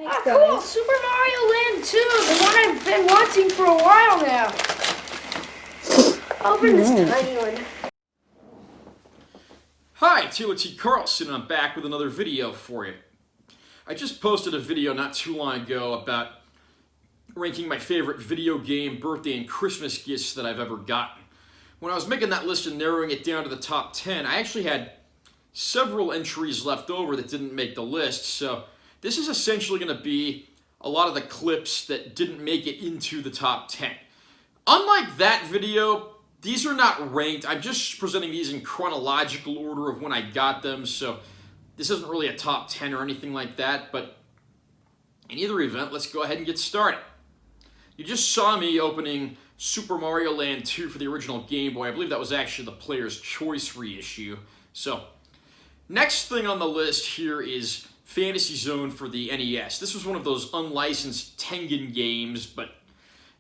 Ah, cool! Super Mario Land 2, the one I've been wanting for a while now. Open this tiny one. Hi, Taylor T. Carlson. I'm back with another video for you. I just posted a video not too long ago about ranking my favorite video game, birthday, and Christmas gifts that I've ever gotten. When I was making that list and narrowing it down to the top 10, I actually had several entries left over that didn't make the list, so this is essentially going to be a lot of the clips that didn't make it into the top 10. Unlike that video, these are not ranked. I'm just presenting these in chronological order of when I got them, so this isn't really a top 10 or anything like that, but in either event, let's go ahead and get started. You just saw me opening Super Mario Land 2 for the original Game Boy. I believe that was actually the Player's Choice reissue. So, next thing on the list here is Fantasy Zone for the NES. This was one of those unlicensed Tengen games, but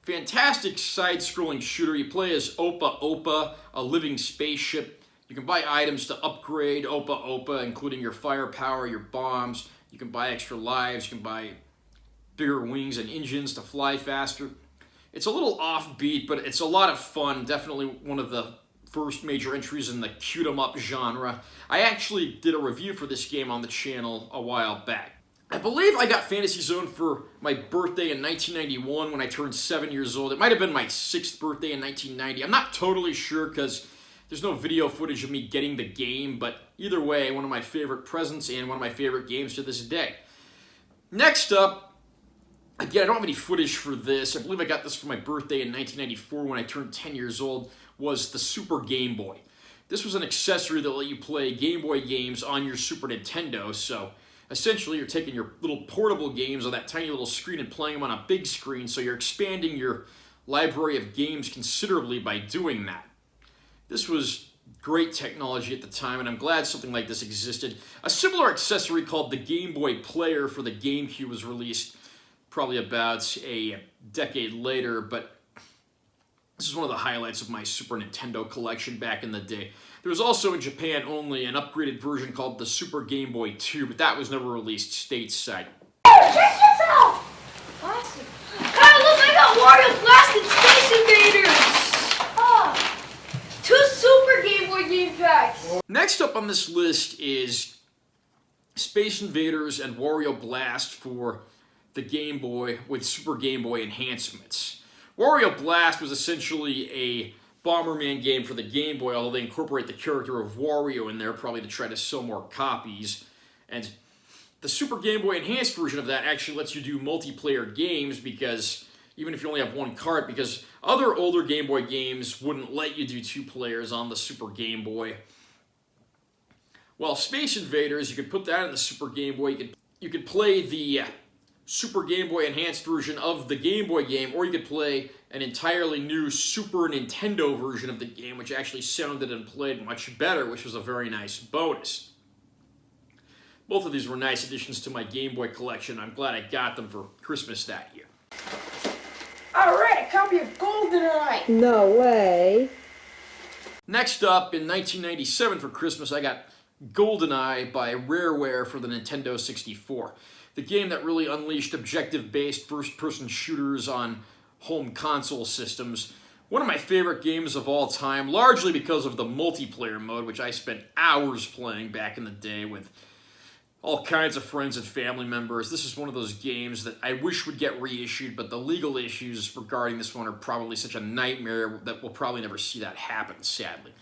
fantastic side-scrolling shooter. You play as Opa Opa, a living spaceship. You can buy items to upgrade Opa Opa, including your firepower, your bombs. You can buy extra lives. You can buy bigger wings and engines to fly faster. It's a little offbeat, but it's a lot of fun. Definitely one of the first major entries in the cute-em-up genre. I actually did a review for this game on the channel a while back. I believe I got Fantasy Zone for my birthday in 1991 when I turned 7 years old. It might have been my 6th birthday in 1990. I'm not totally sure because there's no video footage of me getting the game, but either way, one of my favorite presents and one of my favorite games to this day. Next up, again, I don't have any footage for this. I believe I got this for my birthday in 1994 when I turned 10 years old, was the Super Game Boy. This was an accessory that let you play Game Boy games on your Super Nintendo, so essentially you're taking your little portable games on that tiny little screen and playing them on a big screen, so you're expanding your library of games considerably by doing that. This was great technology at the time, and I'm glad something like this existed. A similar accessory called the Game Boy Player for the Gamecube was released probably about a decade later, but this is one of the highlights of my Super Nintendo collection back in the day. There was also in Japan only an upgraded version called the Super Game Boy 2, but that was never released stateside. Hey, check this out! Awesome. Kyle, look, I got Wario Blast and Space Invaders! Oh, 2 Super Game Boy game packs! Next up on this list is Space Invaders and Wario Blast for the Game Boy with Super Game Boy enhancements. Wario Blast was essentially a Bomberman game for the Game Boy, although they incorporate the character of Wario in there, probably to try to sell more copies. And the Super Game Boy Enhanced version of that actually lets you do multiplayer games, because even if you only have one cart, because other older Game Boy games wouldn't let you do 2 players on the Super Game Boy. Well, Space Invaders, you could put that in the Super Game Boy. You could play the Super Game Boy Enhanced version of the Game Boy game, or you could play an entirely new Super Nintendo version of the game, which actually sounded and played much better, which was a very nice bonus. Both of these were nice additions to my Game Boy collection. I'm glad I got them for Christmas that year. Alright, a copy of Goldeneye! No way. Next up, in 1997 for Christmas, I got Goldeneye by Rareware for the Nintendo 64. The game that really unleashed objective-based first-person shooters on home console systems. One of my favorite games of all time, largely because of the multiplayer mode, which I spent hours playing back in the day with all kinds of friends and family members. This is one of those games that I wish would get reissued, but the legal issues regarding this one are probably such a nightmare that we'll probably never see that happen, sadly.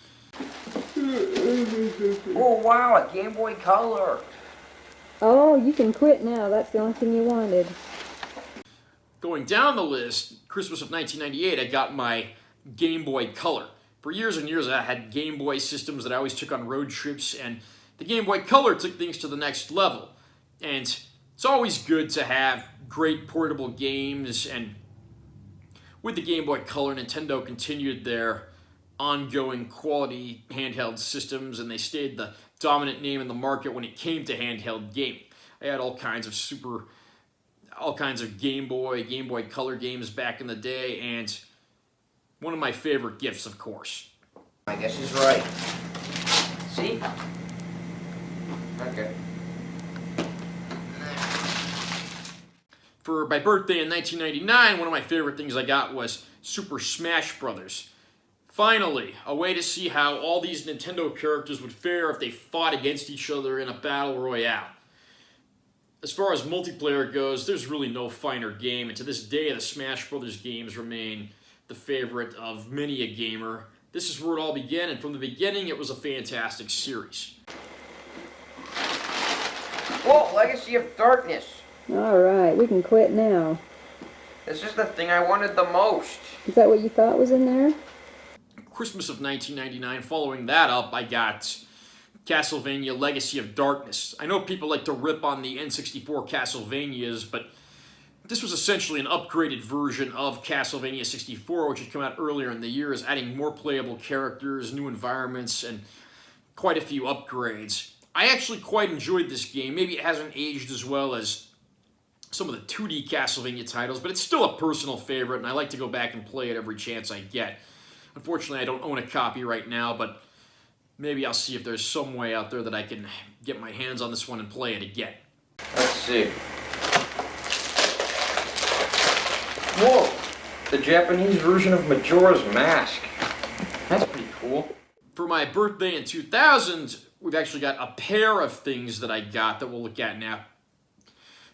Oh wow, a Game Boy Color! Oh, you can quit now. That's the only thing you wanted. Going down the list, Christmas of 1998, I got my Game Boy Color. For years and years, I had Game Boy systems that I always took on road trips, and the Game Boy Color took things to the next level. And it's always good to have great portable games, and with the Game Boy Color, Nintendo continued their ongoing quality handheld systems, and they stayed the dominant name in the market when it came to handheld gaming. I had all kinds of Game Boy Color games back in the day, and one of my favorite gifts, of course. I guess he's right. See? Okay. For my birthday in 1999, one of my favorite things I got was Super Smash Brothers. Finally, a way to see how all these Nintendo characters would fare if they fought against each other in a battle royale. As far as multiplayer goes, there's really no finer game, and to this day, the Smash Brothers games remain the favorite of many a gamer. This is where it all began, and from the beginning, it was a fantastic series. Whoa, Legacy of Darkness. Alright, we can quit now. This is the thing I wanted the most. Is that what you thought was in there? Christmas of 1999, following that up, I got Castlevania Legacy of Darkness. I know people like to rip on the N64 Castlevanias, but this was essentially an upgraded version of Castlevania 64, which had come out earlier in the years, adding more playable characters, new environments, and quite a few upgrades. I actually quite enjoyed this game. Maybe it hasn't aged as well as some of the 2D Castlevania titles, but it's still a personal favorite, and I like to go back and play it every chance I get. Unfortunately, I don't own a copy right now, but maybe I'll see if there's some way out there that I can get my hands on this one and play it again. Let's see. Whoa! The Japanese version of Majora's Mask. That's pretty cool. For my birthday in 2000, we've actually got a pair of things that I got that we'll look at now.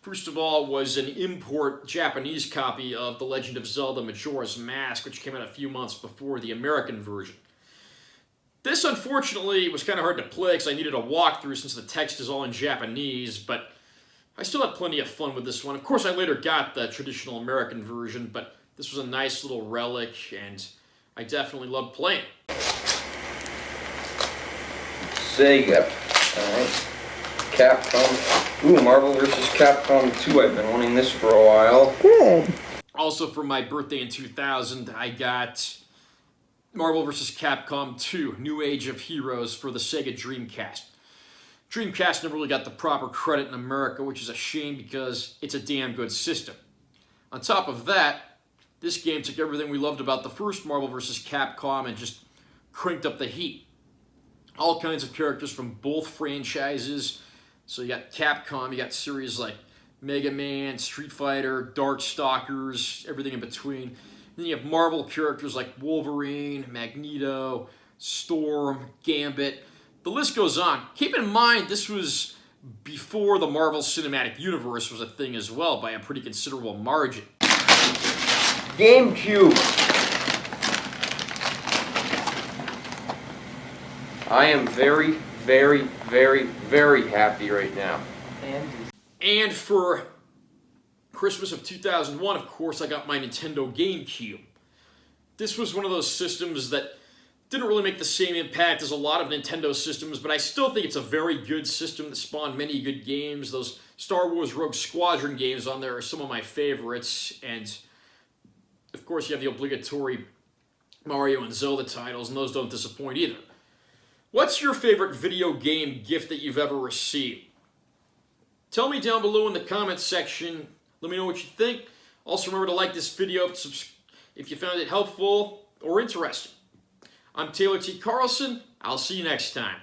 First of all was an import Japanese copy of The Legend of Zelda Majora's Mask, which came out a few months before the American version. This, unfortunately, was kind of hard to play because I needed a walkthrough since the text is all in Japanese, but I still had plenty of fun with this one. Of course, I later got the traditional American version, but this was a nice little relic, and I definitely loved playing it. Sega. Alright. Capcom. Ooh, Marvel vs. Capcom 2. I've been wanting this for a while. Good. Also, for my birthday in 2000, I got Marvel vs. Capcom 2, New Age of Heroes for the Sega Dreamcast. Dreamcast never really got the proper credit in America, which is a shame because it's a damn good system. On top of that, this game took everything we loved about the first Marvel vs. Capcom and just cranked up the heat. All kinds of characters from both franchises. So you got Capcom, you got series like Mega Man, Street Fighter, Darkstalkers, everything in between. Then you have Marvel characters like Wolverine, Magneto, Storm, Gambit. The list goes on. Keep in mind, this was before the Marvel Cinematic Universe was a thing as well, by a pretty considerable margin. Gamecube. I am very, very, very, very happy right now. And for Christmas of 2001, of course, I got my Nintendo Gamecube. This was one of those systems that didn't really make the same impact as a lot of Nintendo systems, but I still think it's a very good system that spawned many good games. Those Star Wars Rogue Squadron games on there are some of my favorites, and of course you have the obligatory Mario and Zelda titles, and those don't disappoint either. What's your favorite video game gift that you've ever received? Tell me down below in the comments section. Let me know what you think. Also remember to like this video if you found it helpful or interesting. I'm Taylor T. Carlson. I'll see you next time.